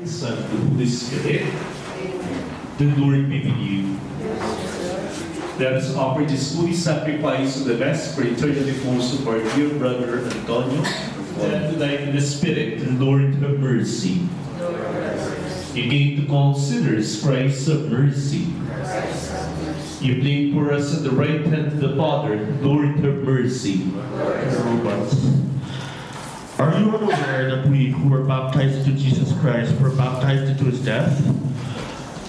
Son, the Holy Spirit. The Lord be with you. Let us offer this holy sacrifice to the Mass for eternal repose of our dear brother Antonio, and to life in the Spirit. The Lord have mercy. You came to call sinners, Christ have mercy. You plead for us at the right hand of the Father, Lord have mercy. Are you unaware that we who were baptized into Jesus Christ were baptized into his death?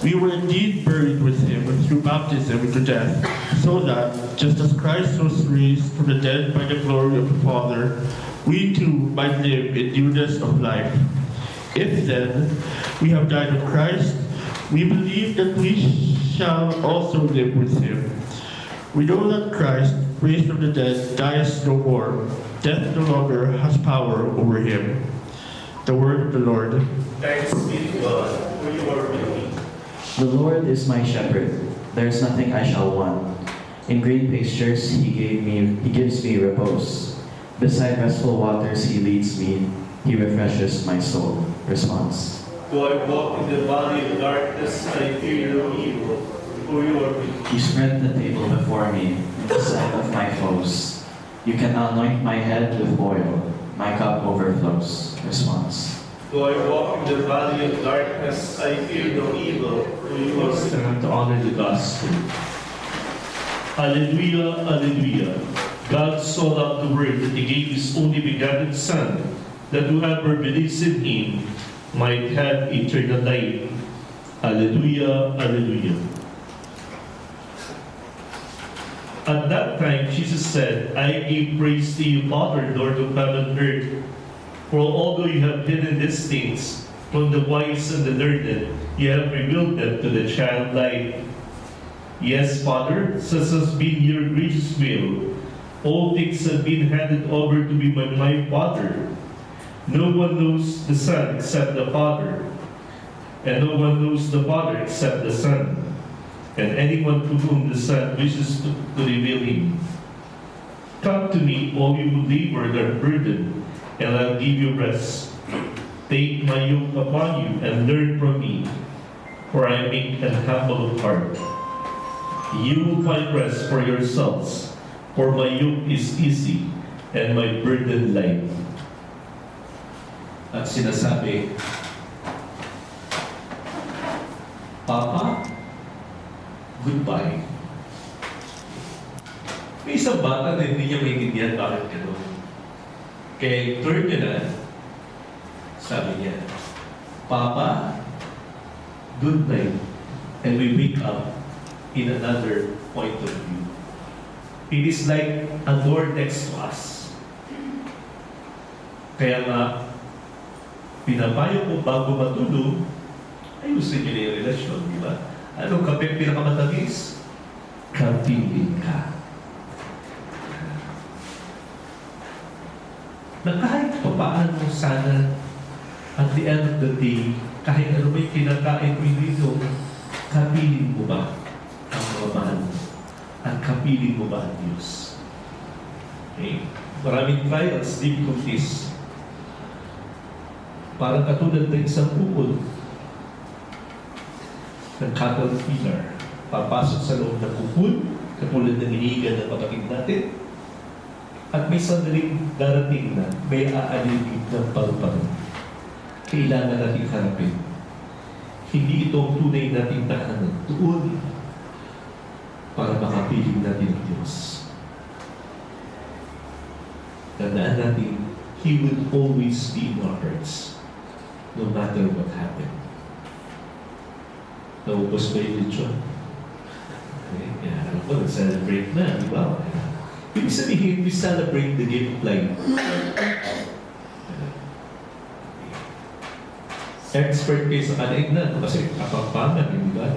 We were indeed buried with him through baptism into death, so that, just as Christ was raised from the dead by the glory of the Father, we too might live in newness of life. If then we have died with Christ, we believe that we shall also live with him. We know that Christ, raised from the dead, dies no more. Death no longer has power over him. The word of the Lord. Thanks be to God, for you are with me. The Lord is my shepherd. There is nothing I shall want. In green pastures he gives me repose. Beside restful waters he leads me. He refreshes my soul. Response. Though I walk in the valley of darkness, I fear no evil, for you are with me. You spread the table before me in the sight of my foes. You can anoint my head with oil. My cup overflows. Response. Though I walk in the valley of darkness, I fear no evil, for you are with me. To honor the gospel. Alleluia, alleluia. God so loved the world that he gave his only begotten Son, that whoever believes in him might have eternal life. Alleluia, alleluia. At that time, Jesus said, I give praise to you, Father, Lord of heaven and earth, for although you have hidden these things from the wise and the learned, you have revealed them to the childlike. Yes, Father, such has been your gracious will. All things have been handed over to me by my Father. No one knows the Son except the Father, and no one knows the Father except the Son, and anyone to whom the Son wishes to reveal him. Come to me, all you who labor and are burdened, and I'll give you rest. Take my yoke upon you and learn from me, for I am meek and humble of heart. You will find rest for yourselves, for my yoke is easy and my burden light. At sinasabi, Papa, goodbye. May isang bata na hindi niya maintindihan bakit gano'n. Kaya turn niya na, sabi niya, Papa, good night. And we wake up in another point of view. It is like a door next to us. Kaya nga, pinapayo ko bago matulog, ayusin niyo na yung relasyon, di ba? Anong kape pinakamatamis? Kapiling ka. Na kahit papaano sana, at the end of the day, kahit ano may kinakain mo dito, kapiling mo ba ang mga mahal mo? At kapiling mo ba ang Diyos? Okay? Maraming trials, difficulties. Parang katulad ng isang bukol ng caterpillar. Papasok sa loob ng bukol, katulad ng iniigan ng kapatid natin. At may sandaling darating na may aalipin ng paru-paro. Kailangan natin harapin. Hindi ito ang tunay nating tahanan. Tuon para makapiling natin ang Diyos. Tandaan natin, He will always be in our hearts, no matter what happened. Naubos ba yung lechon? Okay, alam ko, nag-celebrate na, di ba? Ibig sabihin, we celebrate the gift of life. Expert kayo sa kanaig na, kasi kapampangan, hindi ba?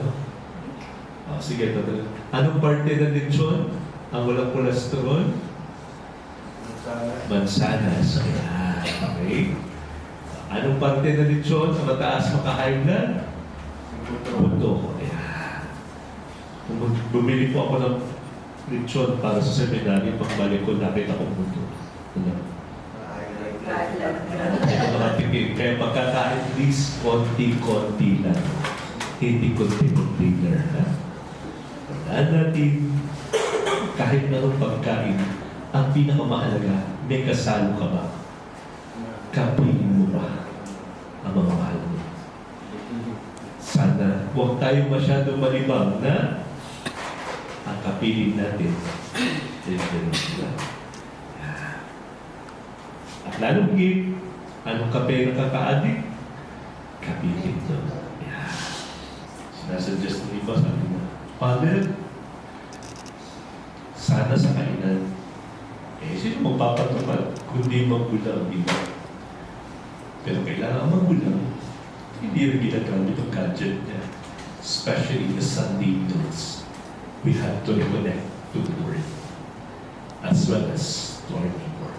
Sige, tatanong. Anong parte ng lechon? Ang walang kolesterol? Mansanas. Okay. Anong parte ng lechon? Ang mataas maka-high blood? Buto. Kung bumili po ako ng lechon para sa seminary, pagbalik ko, nakita ko buto. Ito nakatikim. Kaya pagkakain at least konti-konti lang. Hindi container. Tandaan natin, kahit anong pagkain, ang pinakamahalaga, may kasalo ka ba? Kapiling mo ba ang mga mahal mo? Sana huwag tayo masyado malibang na ang kapiling natin. At lalong higit, anong kape na kakaadik? Kapiling to. Sinasuggest ng iba, sabi mo, Father, sana sa kainan, sino magpapatupad kundi magulang ang iba? Pero kailangan magulang, hindi rin ginagamit ang gadget niya. Especially the Sunday meals. We have to reconnect to the Word as well as to our neighbor.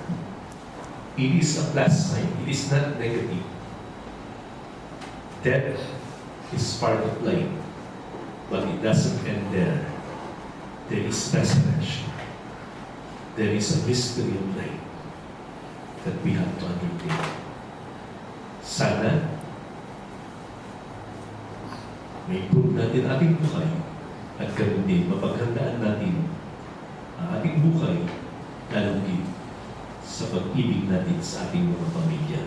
It is a plus sign. It is not negative. Death is part of life, but it doesn't end there. There is resurrection. There is a mystery of life that we have to undertake. Sana may prove natin ating buhay at ganoon din mapaghandaan natin ang ating buhay lalong higit sa pag-ibig natin sa ating mga pamilya.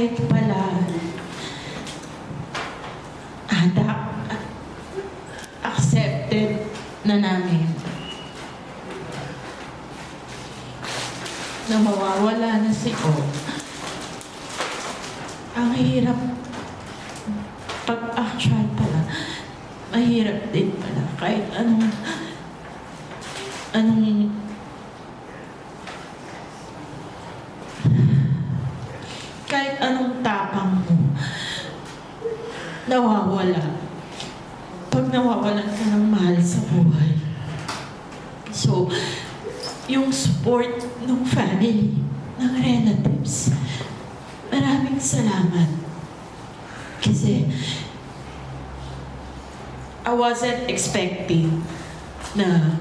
kahit pala accepted na namin na mawawala na si O. Ang hirap pag actual pala, mahirap din pala kahit anong kahit anong tapang mo, nawawala. Pag nawawalan ka ng mahal sa buhay. So, yung support ng family, ng relatives, maraming salamat. Kasi, I wasn't expecting na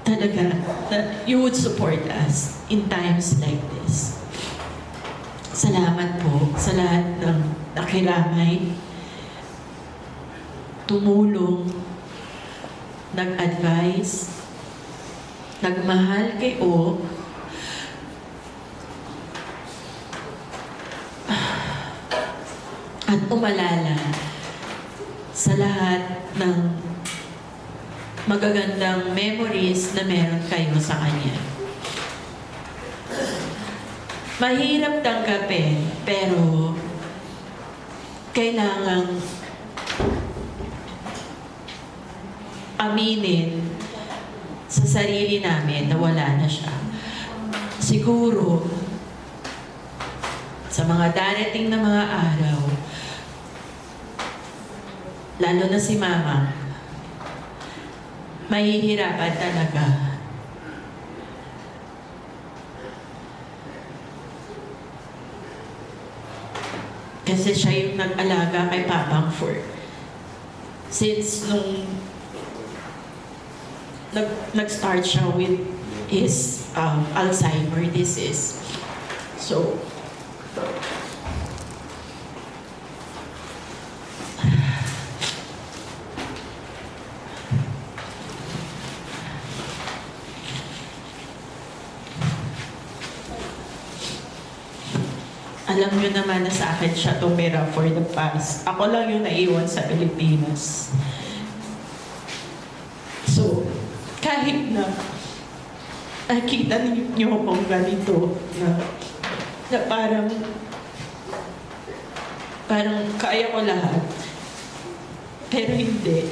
talaga that you would support us in times like this. Salamat po sa lahat ng nakiramay, tumulong, nag-advise, nagmahal kay O, at umalala sa lahat ng magagandang memories na meron kayo sa kanya. Mahirap tanggapin, pero kailangang aminin sa sarili namin na wala na siya. Siguro, sa mga darating na mga araw, lalo na si Mama, mahihirapan talaga. Kasi siya yung nag-alaga kay Papang Ford. Since nung nag-start siya with his Alzheimer disease. So, alam nyo naman na sa akin siya tumira for the past. Ako lang yung naiwan sa Pilipinas. So, kahit na nakita niyo akong ganito na parang kaya ko lahat. Pero hindi.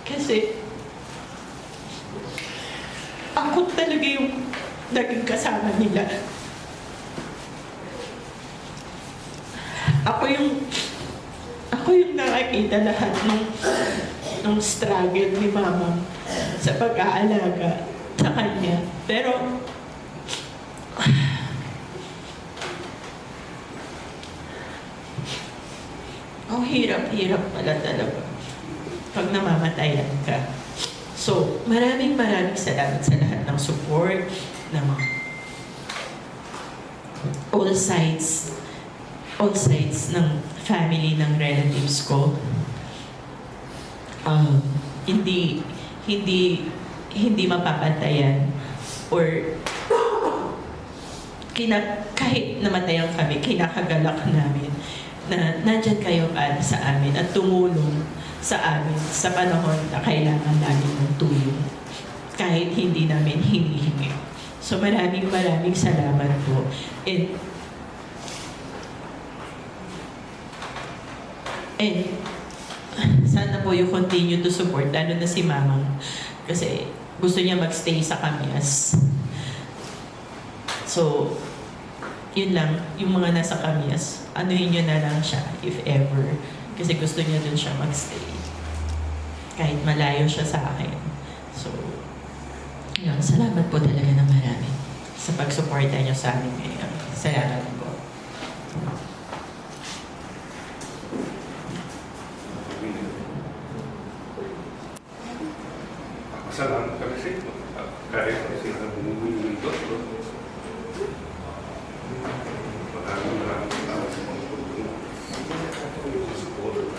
Kasi ako talaga yung naging kasama nila. Ako yung nakakita lahat ng struggle ni Mama sa pag-aalaga sa kanya. Pero, hirap pala talaga pag namamatayan ka. So, maraming salamat sa lahat ng support, ng all sides ng family, ng relatives ko. Hindi mapapantayan or kahit namatayan kami, kinakagalak namin na nandyan kayo para sa amin at tumulong sa amin sa panahon na kailangan namin ng tulong kahit hindi namin hinihingi. So maraming salamat po. And sana po you continue to support, lalo na si Mamang, kasi gusto niya magstay sa Kamias. So, yun lang, yung mga nasa Kamias, anuhin nyo na lang siya, if ever, kasi gusto niya dun siya magstay. Kahit malayo siya sa akin. So, yun, salamat po talaga na marami sa pagsuporta niyo sa amin ngayon. Salamat po. Salamat ka kasi kahit kasi na bumubuli dito. Maraming salamat sa mga tulong. Support.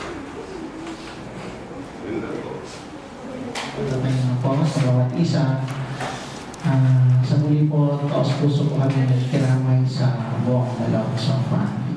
Yun lang po. Pagdating na po sa bawat isa, sa muli po, taos puso po kami nagkiramay sa buong Malawak family.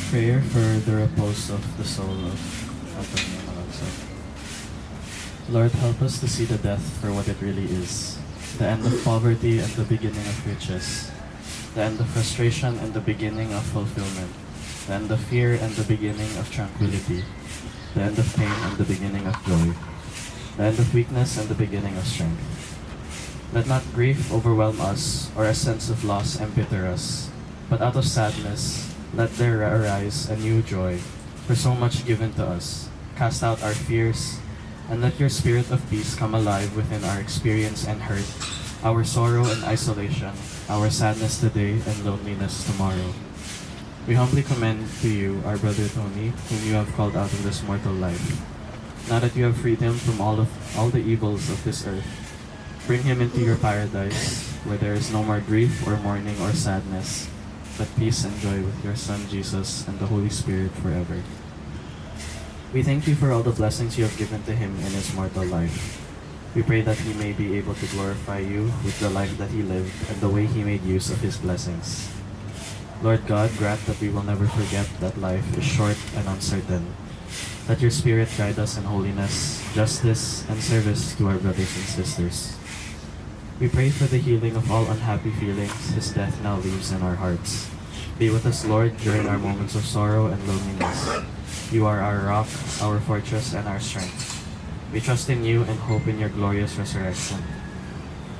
Prayer for the repose of the soul of Antonio Malonzo. Lord, help us to see the death for what it really is. The end of poverty and the beginning of riches. The end of frustration and the beginning of fulfillment. The end of fear and the beginning of tranquility. The end of pain and the beginning of joy. The end of weakness and the beginning of strength. Let not grief overwhelm us or a sense of loss embitter us, but out of sadness, let there arise a new joy, for so much given to us. Cast out our fears, and let your spirit of peace come alive within our experience and hurt, our sorrow and isolation, our sadness today and loneliness tomorrow. We humbly commend to you our brother Tony, whom you have called out of this mortal life. Now that you have freed him from all the evils of this earth, bring him into your paradise, where there is no more grief or mourning or sadness, but peace and joy with your Son Jesus and the Holy Spirit forever. We thank you for all the blessings you have given to him in his mortal life. We pray that he may be able to glorify you with the life that he lived and the way he made use of his blessings. Lord God, grant that we will never forget that life is short and uncertain. Let your Spirit guide us in holiness, justice, and service to our brothers and sisters. We pray for the healing of all unhappy feelings His death now leaves in our hearts. Be with us, Lord, during our moments of sorrow and loneliness. You are our rock, our fortress, and our strength. We trust in you and hope in your glorious resurrection.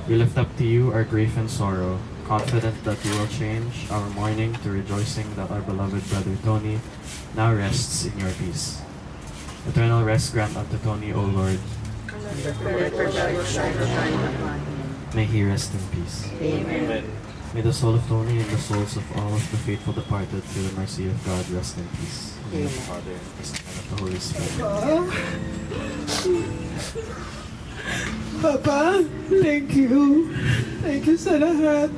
We lift up to you our grief and sorrow, confident that you will change our mourning to rejoicing that our beloved brother Tony now rests in your peace. Eternal rest grant unto Tony, O Lord. May he rest in peace. Amen. May the soul of Tony and the souls of all of the faithful departed through the mercy of God rest in peace. In the name of the Father, and the Son, and of the Holy Spirit. Papa, thank you. Thank you sa lahat.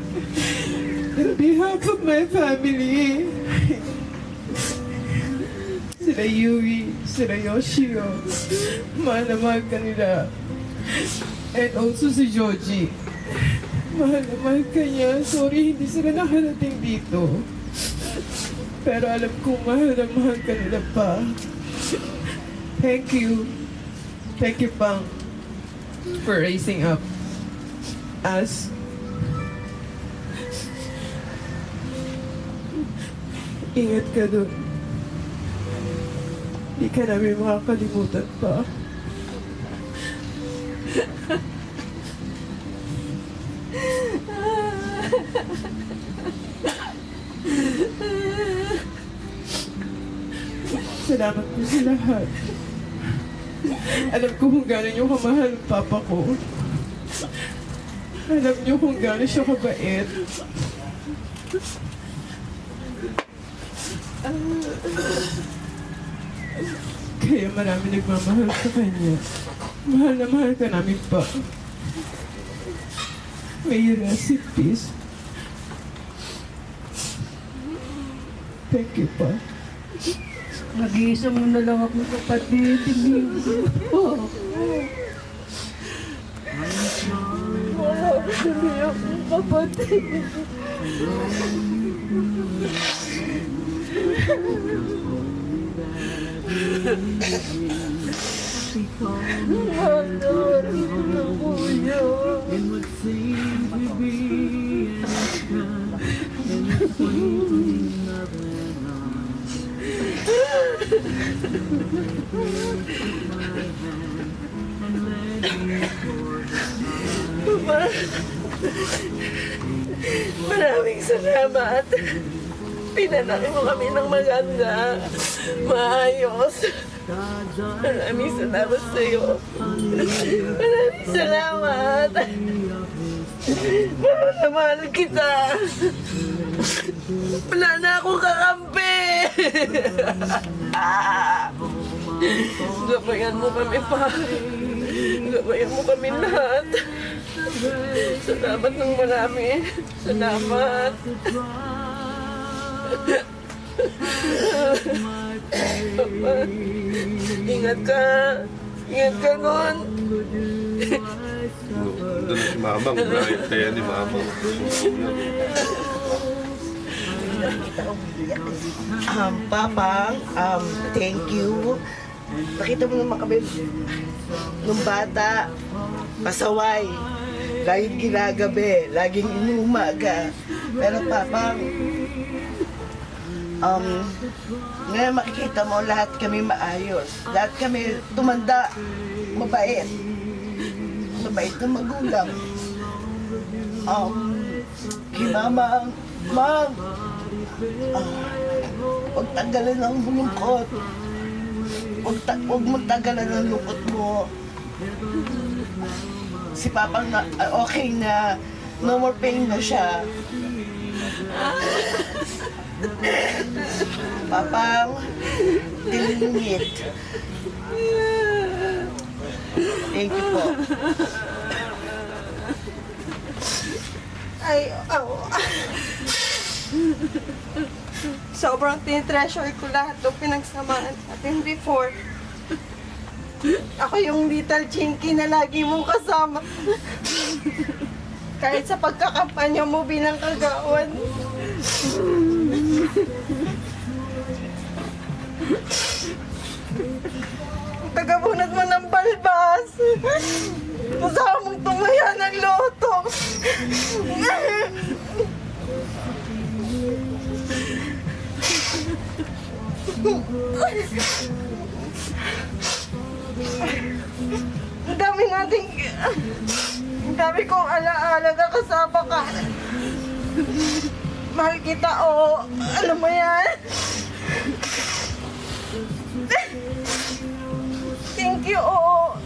On behalf of my family, sila Yui, sila Yoshio, mahal na mahal ka nila. And also si Joji. Mahal na mahal ka niya. Sorry, hindi sila nakarating dito. Pero alam kong mahal na mahal ka nila pa. Thank you. Thank you, Pang, for raising up us. Ingat ka dun. Hindi ka namin makakalimutan pa. Salamat po sa lahat. Alam ko kung gano'n yung kamahal ng papa ko. Alam niyo kung gano'n siya kabait. Kaya marami nagmamahal sa kanya. Mahal na mahal ka namin pa. May you rest in peace. Thank you pa. Nag-iisa mo na lang ako kapatid. Oh. Wala ko sabi akong kapatid. Maraming salamat. Pinanaki mo kami ng maganda, maayos. Maraming salamat sa'yo. Maraming salamat. Mahal na mahal kita. Wala na akong kakampi. Gabayan mo kami pa. Gabayan mo kami lahat. Salamat ng marami. Salamat. Papa, ingat ka. Ingat ka nun. Doon si Mamang, kaya ni Mamang. Papa, thank you. Nakita mo naman kami nung bata, pasaway. Laging ginagabi, laging inuumaga. Pero Papa, ngayon makikita mo lahat kami maayos. Lahat kami tumanda, mabait. Mabait na magulang. Kay Mama, Ma'am, huwag tagalan ng lungkot. Huwag mong tagalan ng lungkot mo. Si Papa na, okay na. No more pain na siya. Papang, dilingit. Thank you po. Ay, sobrang tinitreasure ko lahat ng pinagsamaan natin before. Ako yung little chinky na lagi mong kasama. Kahit sa pagkakampanya mo bilang kagawan. yan. Kasama mong tumaya ng loto. Ang dami kong alaala na kasama ka. Mahal kita, oo. Alam mo yan? Thank you, oo.